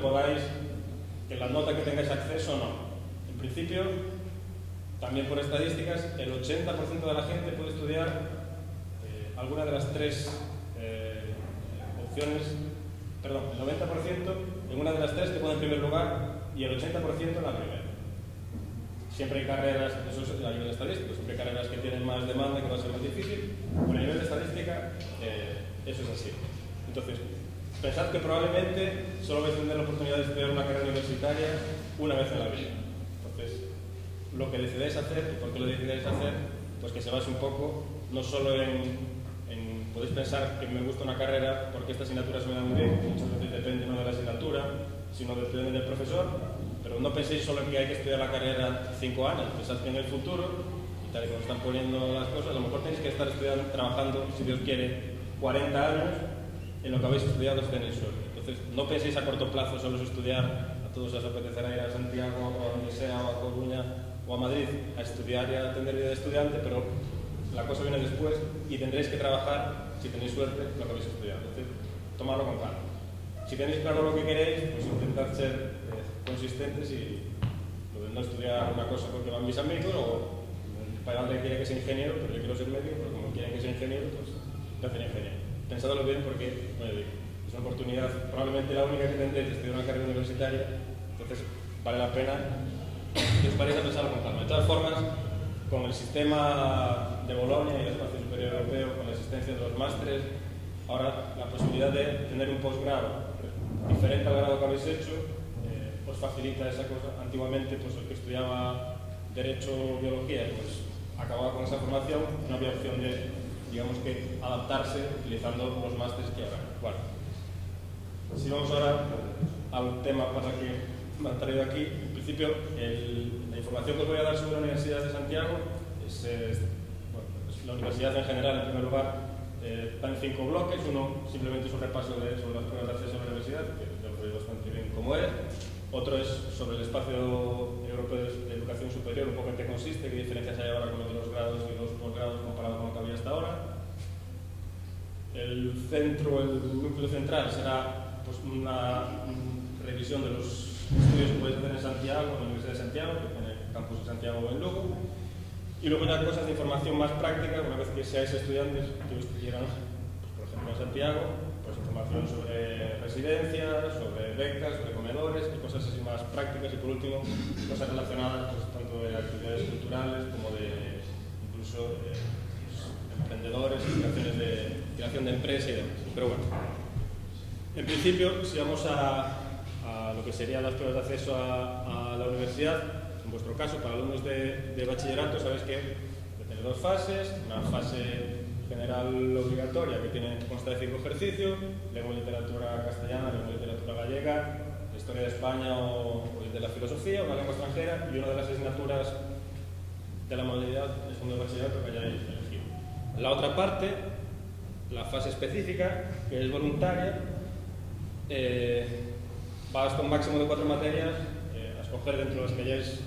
podáis, que la nota que tengáis acceso no. En principio, también por estadísticas, el 80% de la gente puede estudiar alguna de las tres opciones, perdón, el 90% en una de las tres que pone en primer lugar y el 80% en la primera. Siempre hay carreras, eso es a nivel estadístico, siempre hay carreras que tienen más demanda, que va a ser más difícil, pero a nivel de estadística eso es así. Entonces, pensad que probablemente solo vais a tener la oportunidad de estudiar una carrera universitaria una vez en la vida. Entonces, lo que decidáis hacer, y por qué lo decidáis hacer, pues que se base un poco, no solo en podéis pensar que me gusta una carrera porque esta asignatura se me da muy bien, muchas veces depende no de la asignatura, sino depende del profesor, pero no penséis solo en que hay que estudiar la carrera 5 años, pensad que en el futuro, y tal y como están poniendo las cosas, a lo mejor tenéis que estar estudiando, trabajando, si Dios quiere, 40 años en lo que habéis estudiado si tenéis suerte. Entonces, no penséis a corto plazo solo estudiar, a todos os apetecerá ir a Santiago, o a donde sea, o a Coruña, o a Madrid, a estudiar y a tener vida de estudiante, pero la cosa viene después y tendréis que trabajar, si tenéis suerte, lo que habéis estudiado. Entonces, tomadlo con calma. Si tenéis claro lo que queréis, pues intentad ser consistentes y lo de no estudiar una cosa porque van mis amigos, o mi padre quiere que sea ingeniero, pero yo quiero ser médico, pero como quieren que sea ingeniero, pues yo hacen ingeniero. Pensadlo bien porque, bueno, es una oportunidad, probablemente la única que tendréis de estudiar una carrera universitaria, entonces vale la pena que os paréis a pensarlo con calma. De todas formas, con el sistema de Bolonia y el espacio superior europeo, con la existencia de los másteres, ahora la posibilidad de tener un posgrado diferente al grado que habéis hecho, os facilita esa cosa. Antiguamente, pues el que estudiaba Derecho o Biología, pues acababa con esa formación, no había opción de, digamos que, adaptarse utilizando los másteres que habrá. Bueno, si vamos ahora al tema para que me han traído aquí, en principio, la información que os voy a dar sobre la Universidad de Santiago es la universidad en general, en primer lugar, está en 5 bloques. Uno simplemente es un repaso sobre las pruebas de acceso a la universidad, que ya lo veis bastante bien cómo es. Otro es sobre el espacio europeo de educación superior, un poco en qué consiste, qué diferencias hay ahora con los grados y los posgrados comparado con lo que había hasta ahora. El núcleo central será pues, una revisión de los estudios que podéis hacer en Santiago, en la Universidad de Santiago, que tiene el campus de Santiago o en Lugo. Y luego ya cosas de información más práctica, una vez que seáis estudiantes que os quieran, pues, por ejemplo en Santiago, pues información sobre residencias, sobre becas, sobre comedores y cosas así más prácticas. Y por último, cosas relacionadas pues, tanto de actividades culturales como de incluso pues, emprendedores y creación de empresa y demás. Pero bueno, en principio, si vamos a lo que serían las pruebas de acceso a la universidad, en vuestro caso, para alumnos de bachillerato, sabéis que tiene 2 fases, una fase general obligatoria que consta de 5 ejercicios, lengua y literatura castellana, lengua y literatura gallega, historia de España o de la filosofía, una lengua extranjera, y una de las asignaturas de la modalidad de segundo de bachillerato que hayáis elegido. La otra parte, la fase específica, que es voluntaria, va hasta un máximo de 4 materias a escoger dentro de las que hayáis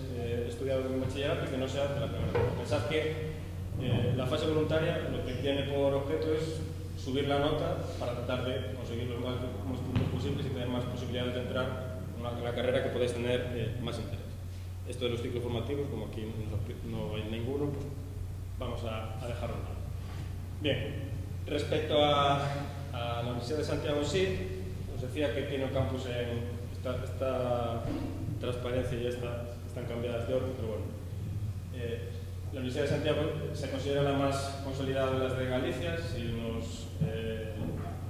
estudiado en bachillerato y que no sea de la primera. Pensad que la fase voluntaria lo que tiene por objeto es subir la nota para tratar de conseguir los más puntos posibles y tener más posibilidades de entrar en la carrera que podéis tener más interés. Esto de los ciclos formativos, como aquí no hay ninguno, pues vamos a dejarlo en lado. Bien, respecto a la Universidad de Santiago en sí, os decía que tiene un campus en esta transparencia y están cambiadas de orden, pero bueno. La Universidad de Santiago se considera la más consolidada de las de Galicia. Si nos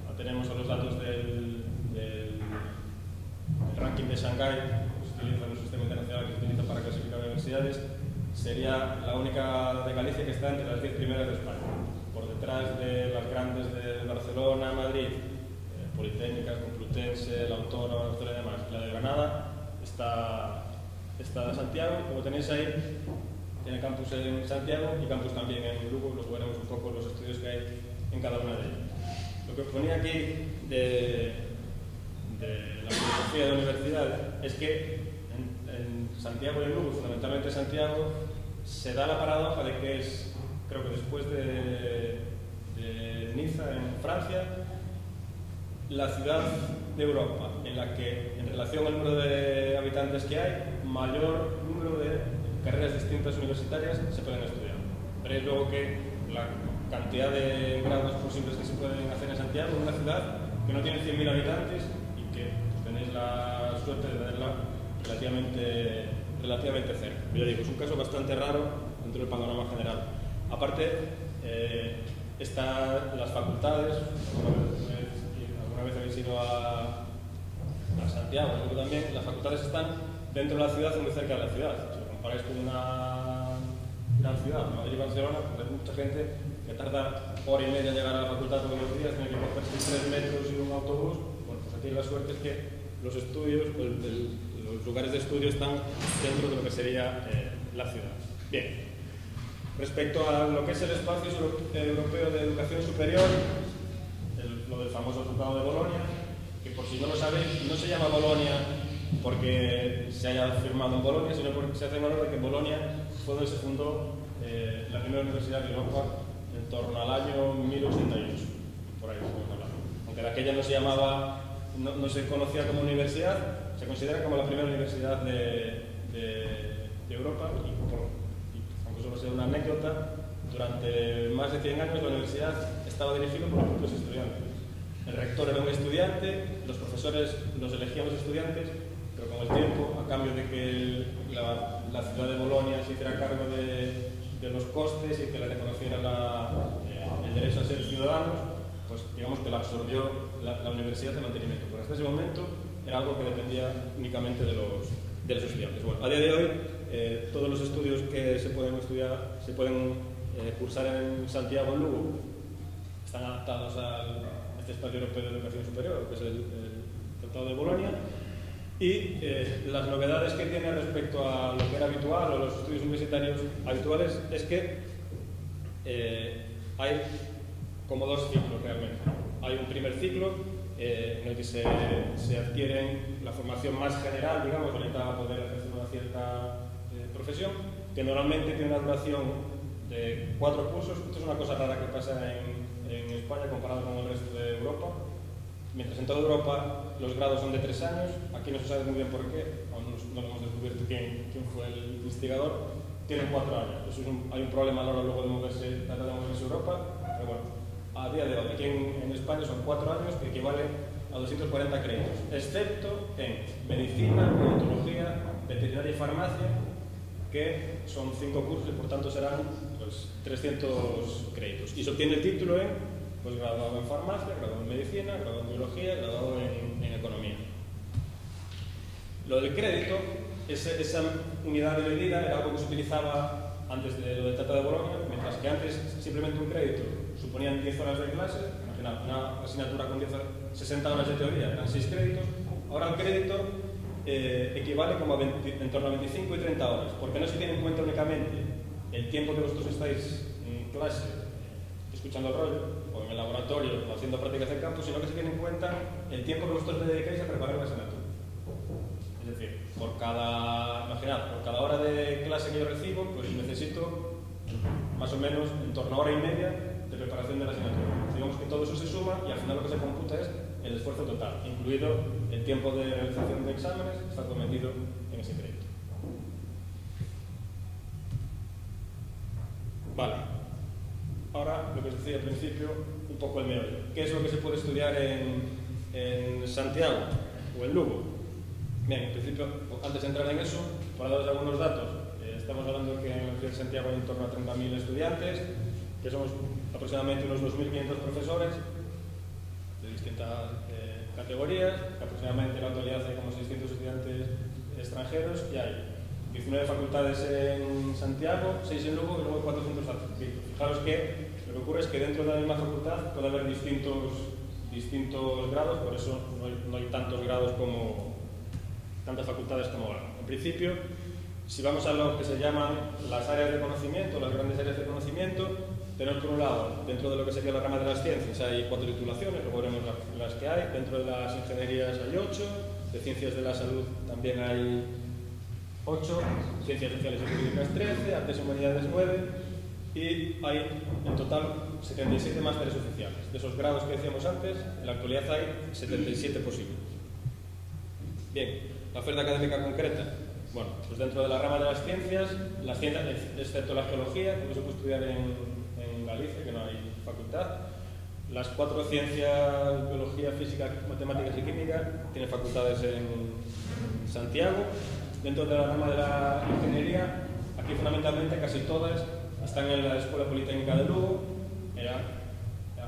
atenemos a los datos del ranking de Shanghái, que se utiliza en un sistema internacional que se utiliza para clasificar universidades, sería la única de Galicia que está entre las 10 primeras de España, por detrás de las grandes de Barcelona, Madrid, Politécnica, Complutense, la Autónoma, y demás. La de Granada está Santiago, como tenéis ahí, tiene campus en Santiago y campus también en Lugo. Luego veremos un poco los estudios que hay en cada una de ellas. Lo que os ponía aquí de la filosofía de la universidad es que en Santiago y en Lugo, fundamentalmente Santiago, se da la paradoja de que es, creo que después de Niza, en Francia, la ciudad de Europa en la que, en relación al número de habitantes que hay, mayor número de carreras distintas universitarias se pueden estudiar. Veréis luego que la cantidad de grados posibles que se pueden hacer en Santiago, en una ciudad que no tiene 100.000 habitantes y que pues, tenéis la suerte de tenerla relativamente cerca. Yo digo, es un caso bastante raro dentro del panorama general. Aparte, están las facultades. Alguna vez habéis ido a Santiago, yo también. Las facultades están dentro de la ciudad o muy cerca de la ciudad. Si lo comparáis con una gran ciudad, Madrid y Barcelona, pues hay mucha gente que tarda hora y media en llegar a la facultad todos los días, tiene que cogerse 3 metros y un autobús. Bueno, pues aquí la suerte es que los estudios, los lugares de estudio están dentro de lo que sería la ciudad. Bien. Respecto a lo que es el espacio europeo de educación superior, lo del famoso Tratado de Bolonia, que por si no lo sabéis, no se llama Bolonia porque se haya firmado en Bolonia, sino porque se hace en honor de que Bolonia fue donde se fundó la primera universidad de Europa en torno al año 1088, por ahí estamos hablando. Aunque de aquella no se llamaba, no se conocía como universidad, se considera como la primera universidad de Europa y aunque solo sea una anécdota, durante más de 100 años la universidad estaba dirigida por los propios estudiantes. El rector era un estudiante, los profesores los elegían los estudiantes, pero con el tiempo, a cambio de que la ciudad de Bolonia se hiciera cargo de los costes y que le reconociera el derecho a ser ciudadanos, pues digamos que la absorbió la universidad de mantenimiento. Pero hasta ese momento era algo que dependía únicamente de los estudiantes. Bueno, a día de hoy, todos los estudios que se pueden estudiar, se pueden cursar en Santiago, en Lugo, están adaptados a este espacio europeo de educación superior, que es el Tratado de Bolonia. Y las novedades que tiene respecto a lo que era habitual o los estudios universitarios habituales es que hay como 2 ciclos realmente. Hay un primer ciclo en el que se adquiere la formación más general, digamos, orientada a poder ejercer una cierta profesión, que normalmente tiene una duración de 4 cursos. Esto es una cosa rara que pasa en España comparado con el resto de Europa. Mientras en toda Europa los grados son de 3 años, aquí no se sabe muy bien por qué, aún no hemos descubierto quién fue el instigador, tienen 4 años. Eso hay un problema a la hora luego de moverse a Europa, pero bueno, a día de hoy aquí en España son 4 años que equivalen a 240 créditos, excepto en medicina, odontología, veterinaria y farmacia, que son 5 cursos y por tanto serán pues, 300 créditos. Y se obtiene el título en pues graduado en farmacia, graduado en medicina, graduado en biología, graduado en economía. Lo del crédito, esa unidad de medida era algo que se utilizaba antes de lo del Tratado de Bolonia, mientras que antes simplemente un crédito suponían 10 horas de clase, imaginad, una asignatura con 60 horas de teoría, eran 6 créditos. Ahora el crédito equivale como en torno a 25 y 30 horas, porque no se tiene en cuenta únicamente el tiempo que vosotros estáis en clase escuchando el rollo, o en el laboratorio, o haciendo prácticas de campo, sino que se tiene en cuenta el tiempo que vosotros le dedicáis a preparar la asignatura. Es decir, imaginad, por cada hora de clase que yo recibo, pues necesito más o menos en torno a hora y media de preparación de la asignatura. Digamos que todo eso se suma y al final lo que se computa es el esfuerzo total, incluido el tiempo de realización de exámenes, está todo metido en ese crédito. Vale. Ahora, lo que os decía al principio, un poco el meollo. ¿Qué es lo que se puede estudiar en Santiago o en Lugo? Bien, en principio, antes de entrar en eso, para daros algunos datos, estamos hablando que en la Universidad de Santiago hay en torno a 30.000 estudiantes, que somos aproximadamente unos 2.500 profesores de distintas categorías, que aproximadamente en la actualidad hay como 600 estudiantes extranjeros y hay 19 facultades en Santiago, 6 en Lugo y luego 400 adscritos. Fijaros que lo que ocurre es que dentro de la misma facultad puede haber distintos grados, por eso no hay tantos grados tantas facultades como ahora. En principio, si vamos a lo que se llaman las áreas de conocimiento, las grandes áreas de conocimiento, tenemos por un lado, dentro de lo que sería la rama de las ciencias, hay 4 titulaciones, luego veremos las que hay. Dentro de las ingenierías hay 8, de ciencias de la salud también hay 8, ciencias sociales y jurídicas 13, artes y humanidades 9, y hay en total 77 másteres oficiales. De esos grados que decíamos antes, en la actualidad hay 77 posibles. Bien, la oferta académica concreta. Bueno, pues dentro de la rama de las ciencias, excepto la geología, que no se puede estudiar en Galicia, que no hay facultad, las 4 ciencias, biología, física, matemáticas y química, tienen facultades en Santiago. Dentro de la rama de la ingeniería, aquí fundamentalmente casi todas están en la Escuela Politécnica de Lugo.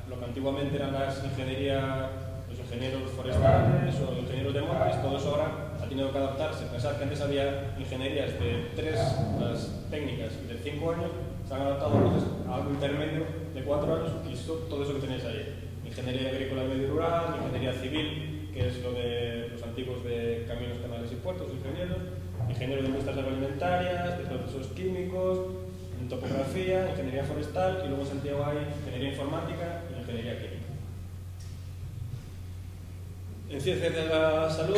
Lo que antiguamente eran las ingenierías, los ingenieros forestales o los ingenieros de montes, todo eso ahora ha tenido que adaptarse. Pensad que antes había ingenierías de 3, las técnicas, de 5 años, se han adaptado entonces a algo intermedio de 4 años y todo eso que tenéis ahí. Ingeniería agrícola y medio rural, ingeniería civil, que es lo de los antiguos de caminos, canales y puertos, ingeniero de industrias agroalimentarias, de procesos químicos, en topografía, ingeniería forestal, y luego en Santiago hay ingeniería informática y ingeniería química. En ciencias de la salud,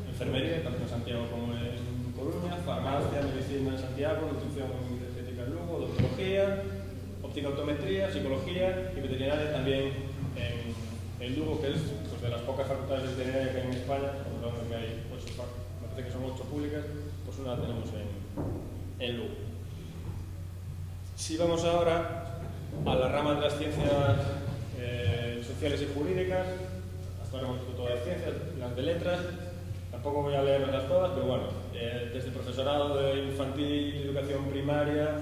enfermería, tanto en Santiago como en Coruña, farmacia, medicina en Santiago, nutrición energética en Lugo, odontología, óptica optometría, psicología y veterinaria también en Lugo, que es pues, de las pocas facultades de veterinaria que hay en España, donde hay 8, me parece que son 8 públicas, pues una la tenemos en Lugo. Si vamos ahora a la rama de las ciencias sociales y jurídicas, hasta ahora hemos visto todas las ciencias, las de letras, tampoco voy a leerlas todas, pero bueno, desde profesorado de infantil, educación primaria,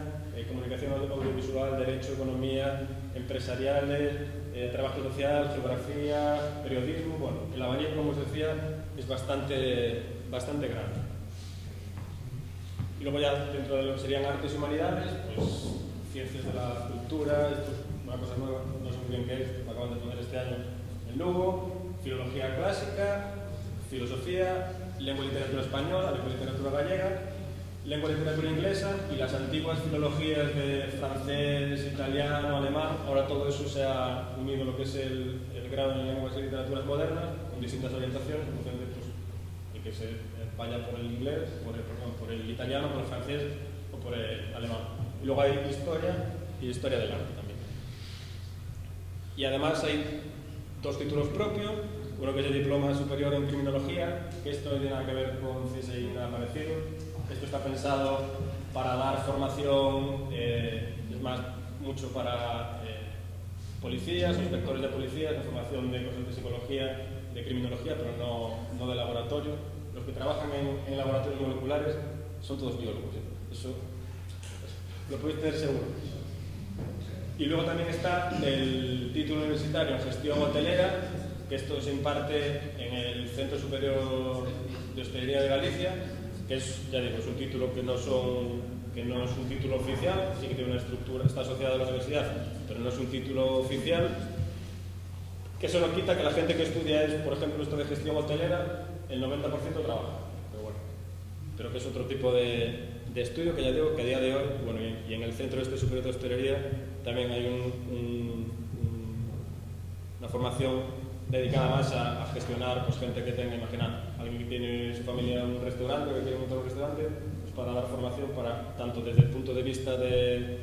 comunicación audiovisual, derecho, economía, empresariales, trabajo social, geografía, periodismo, bueno, el abanico, como os decía, es bastante grande. Y luego ya dentro de lo que serían artes y humanidades, pues ciencias de la cultura, esto es una cosa nueva, no sé muy bien qué es, me acaban de poner este año en Lugo, filología clásica, filosofía, lengua y literatura española, lengua y literatura gallega, lengua y literatura inglesa y las antiguas filologías de francés, italiano, alemán. Ahora todo eso se ha unido a lo que es el grado en lenguas y literaturas modernas, con distintas orientaciones, en función de pues, el que se vaya por el inglés, por el italiano, por el francés o por el alemán. Y luego hay historia y historia del arte también. Y además hay 2 títulos propios, uno que es el diploma superior en criminología, que esto no tiene nada que ver con CSI ni nada parecido. Esto está pensado para dar formación, es más, mucho para policías, inspectores de policía, de formación de cosas de psicología, de criminología, pero no de laboratorio. Los que trabajan en laboratorios moleculares son todos biólogos, eso lo podéis tener seguro. Y luego también está el título universitario en gestión hotelera, que esto se imparte en el Centro Superior de Hostelería de Galicia, que es, ya digo, es un título que no es un título oficial, sí que tiene una estructura, está asociado a la universidad, pero no es un título oficial, que eso no quita que la gente que estudia por ejemplo, esto de gestión hotelera, el 90% trabaja, pero bueno, pero que es otro tipo de estudio que ya digo que a día de hoy, bueno, y en el Centro Superior de Hostelería también hay una formación dedicada más a gestionar pues, gente que tenga, imaginar, alguien que tiene en su familia un restaurante, que quiere montar un restaurante, pues para dar formación para, tanto desde el punto de vista de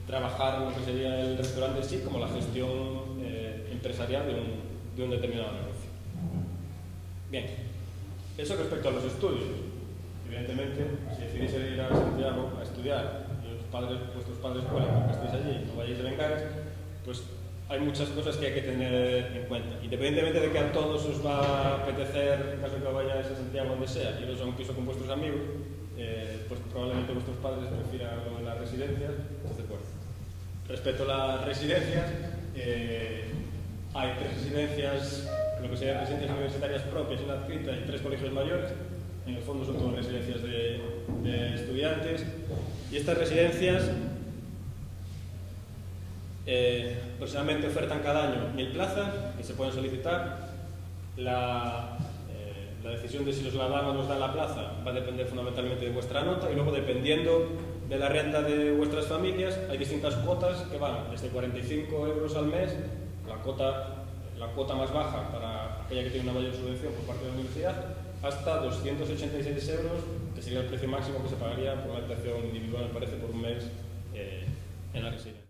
trabajar en lo que sería el restaurante en sí, como la gestión empresarial de un determinado negocio. Bien, eso respecto a los estudios. Evidentemente, si decidís ir a Santiago a estudiar y vuestros padres pueden, porque estéis allí y no vayáis de bengares, pues hay muchas cosas que hay que tener en cuenta. Independientemente de que a todos os va a apetecer, en caso de que vayáis a Santiago donde sea, iros a un piso con vuestros amigos, pues probablemente vuestros padres prefieran lo de las residencias. Entonces, bueno, respecto a las residencias, hay 3 residencias, lo que serían residencias universitarias propias y adscritas, y 3 colegios mayores. En el fondo son todas residencias de estudiantes. Y estas residencias aproximadamente ofertan cada año 1000 plazas que se pueden solicitar. La decisión de si os la dan o nos dan la plaza va a depender fundamentalmente de vuestra nota y luego dependiendo de la renta de vuestras familias hay distintas cuotas que van desde 45 euros al mes, la cuota más baja para aquella que tiene una mayor subvención por parte de la universidad, hasta 286 euros, que sería el precio máximo que se pagaría por una habitación individual, me parece, por un mes en la residencia.